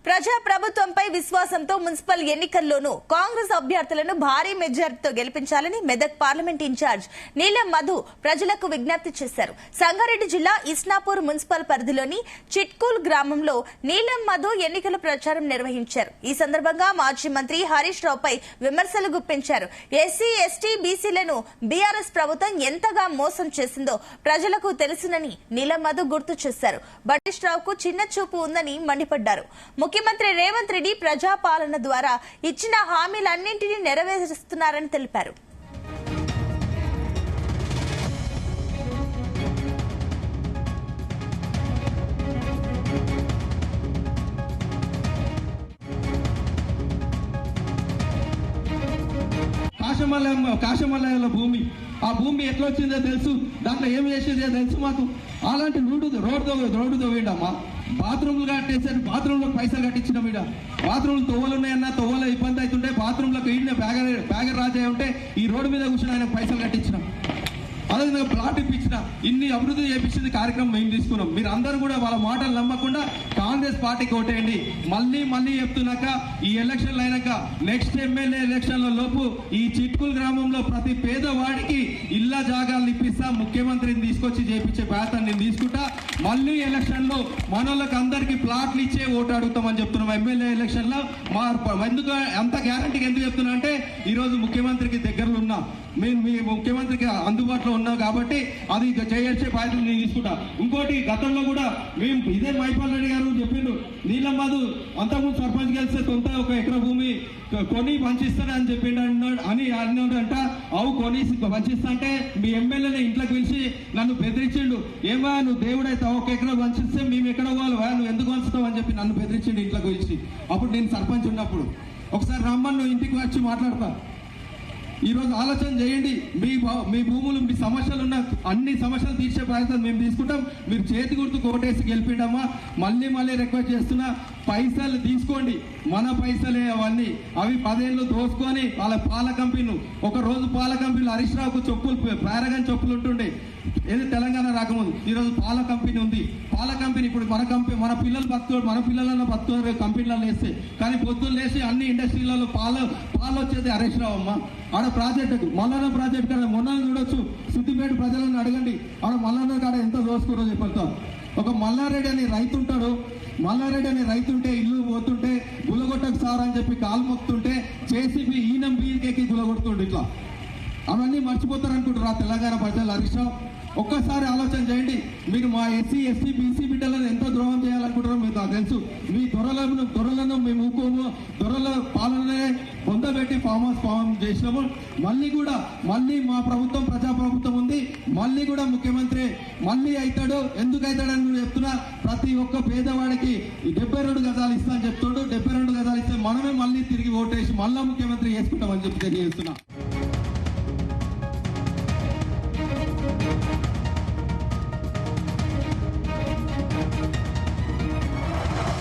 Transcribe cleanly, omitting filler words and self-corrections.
ప్రజా ప్రభుత్వంపై విశ్వాసంతో మున్సిపల్ ఎన్నికల్లోనూ కాంగ్రెస్ అభ్యర్థులను భారీ మెజారిటీతో గెలిపించాలని మెదక్ పార్లమెంట్ ఇన్ఛార్జ్ నీలం మధు ప్రజలకు విజ్ఞప్తి చేశారు. సంగారెడ్డి జిల్లా ఇస్నాపూర్ మున్సిపల్ పరిధిలోని చిట్కూల్ గ్రామంలో నీలం మధు ఎన్నికల ప్రచారం నిర్వహించారు. ఈ సందర్భంగా మాజీ మంత్రి హరీష్ రావుపై విమర్శలు గుప్పించారు. ఎస్సీ, ఎస్టీ, బీసీలను బీఆర్ఎస్ ప్రభుత్వం ఎంతగా మోసం చేసిందో ప్రజలకు తెలుసునని నీలం మధు గుర్తు చేశారు. హరీష్ రావుకు చిన్న చూపు ఉందని మండిపడ్డారు. ముఖ్యమంత్రి రేవంత్ రెడ్డి ప్రజాపాలన ద్వారా ఇచ్చిన హామీలన్నింటినీ నెరవేరుస్తున్నారని తెలిపారు. కాశమల్లయ్యల భూమి, ఆ భూమి ఎట్లా వచ్చిందో తెలుసు, దాంట్లో ఏమి చేసేదో తెలుసు మాకు. అలాంటి రోడ్డు తవ్వేడమ్మా, బాత్రూమ్లు కట్టేసారు, బాత్రూంలో పైసలు కట్టించినాం. ఇక్కడ బాత్రూమ్లు తొవ్వలున్నాయన్నా తొవ్వలో ఇబ్బంది అవుతుంటే బాత్రూంలకు ఈయన బ్యాగర్ రాజా ఉంటే ఈ రోడ్డు మీద కూర్చొని ఆయన పైసలు కట్టించినాం. అదేవిధంగా ప్లాట్ ఇప్పించిన, ఇన్ని అభివృద్ధి చేపించింది కార్యక్రమం మేము తీసుకున్నాం. మీరు అందరూ కూడా వాళ్ళ మాటలు నమ్మకుండా కాంగ్రెస్ పార్టీకి ఓటేయండి. మళ్ళీ చెప్తున్నాక ఈ ఎలక్షన్లు అయినాక నెక్స్ట్ ఎమ్మెల్యే ఎలక్షన్ల లోపు ఈ చిట్కూల్ గ్రామంలో ప్రతి పేదవాడికి ఇళ్ల జాగాలు ఇప్పిస్తా, ముఖ్యమంత్రిని తీసుకొచ్చి చేపించే బాధ్యత నేను తీసుకుంటా. మళ్ళీ ఎలక్షన్ లో మనోళ్ళకి అందరికి ప్లాట్లు ఇచ్చే ఓటు అడుగుతామని చెప్తున్నాం. ఎమ్మెల్యే ఎలక్షన్ లో ఎందుకు అంత గ్యారంటీగా ఎందుకు చెప్తున్నా అంటే ఈ రోజు ముఖ్యమంత్రికి దగ్గరలో ఉన్నా, మేము మీ ముఖ్యమంత్రికి అందుబాటులో ఉన్నాం కాబట్టి అది చేసే బాధ్యత నేను తీసుకుంటా. ఇంకోటి, గతంలో కూడా మేము ఇదే మైపాల్ రెడ్డి గారు చెప్పిండు, నీలం మధు అంతకుముందు సర్పంచ్ గెలిస్తే సొంత 1 ఎకరా భూమి కొని పంచిస్తాడని చెప్పిండు అని అన్నాడంట. అవు కొని పంచిస్తా అంటే మీ ఎమ్మెల్యేని ఇంట్లోకి పిలిచి నన్ను బెదిరించిండు. ఏమా నువ్వు దేవుడైతే 1 ఎకరా పంచిస్తే మేము ఎక్కడ పోవాలి, నువ్వు ఎందుకు పంచుతావు అని చెప్పి నన్ను బెదిరించిండు ఇంట్లోకి పిలిచి. అప్పుడు నేను సర్పంచ్ ఉన్నప్పుడు ఒకసారి రమ్మని నువ్వు ఇంటికి వచ్చి మాట్లాడతా. ఈ రోజు ఆలోచన చేయండి, మీ భూములు, మీ సమస్యలు ఉన్న అన్ని సమస్యలు తీర్చే బాధ్యత మేము తీసుకుంటాం. మీరు చేతి గుర్తు కోటేసి గెలిపిండమ్మా. మళ్ళీ రిక్వెస్ట్ చేస్తున్నా, పైసలు తీసుకోండి, మన పైసలే అవన్నీ. అవి 10 ఏళ్ళు దోసుకొని వాళ్ళ పాల కంపెనీలు, ఒక రోజు పాల కంపెనీలు హరీష్ రావుకు చెప్పులు, పారగాన్ చెప్పులు ఉంటుండే ఏది తెలంగాణ రాకముందు. ఈరోజు పాల కంపెనీ ఉంది. పాల కంపెనీ ఇప్పుడు మన పిల్లలు బతుకు, మన పిల్లలన్న బతుకు కంపెనీలలో వేస్తే, కానీ పొద్దున్న లేసి అన్ని ఇండస్ట్రీలలో పాలు వచ్చేది హరీష్ రావు అమ్మ. ఆడ ప్రాజెక్టు మల్లన్న ప్రాజెక్ట్ కాడ మొన్న చూడొచ్చు, సిద్దిపేట ప్రజలను అడగండి, ఆడ మల్లన్న కాడ ఎంత దోసుకురో చెప్పారు. ఒక మల్లారెడ్డి అని రైతు ఉంటాడు, మల్లారెడ్డి అనే రైతుంటే ఇల్లు పోతుంటే గులగొట్టకు సార్ అని చెప్పి కాలు మొక్కుతుంటే జేసీబీ ఈనం బీకేకి గులగొడుతుండు. ఇట్లా అవన్నీ మర్చిపోతారు అనుకుంటారు ఆ తెలంగాణ ప్రజలు. హరీష్ రావు ఒక్కసారి ఆలోచన చేయండి. మీరు మా ఎస్సీ, ఎస్టీ, బీసీ బిడ్డలను ఎంతో ద్రోహం చేయాలనుకుంటారో మీకు తెలుసు. మీ దొరలను మేము ఊకోము, దొరల పాలననే పొందబెట్టి ఫామ్ హౌస్ ఫామ్ చేసినాము. మళ్ళీ మా ప్రభుత్వం ప్రజాప్రభుత్వం ఉంది. మళ్ళీ కూడా ముఖ్యమంత్రి మళ్ళీ అవుతాడు. ఎందుకు అవుతాడని నేను చెప్తున్నా. ప్రతి ఒక్క పేదవాడికి 72 గజాలు ఇస్తా అని చెప్తాడు. 72 గజాలు ఇస్తే మనమే మళ్ళీ తిరిగి ఓటేసి మళ్ళా ముఖ్యమంత్రి చేసుకుంటామని చెప్పి తెలియజేస్తున్నా.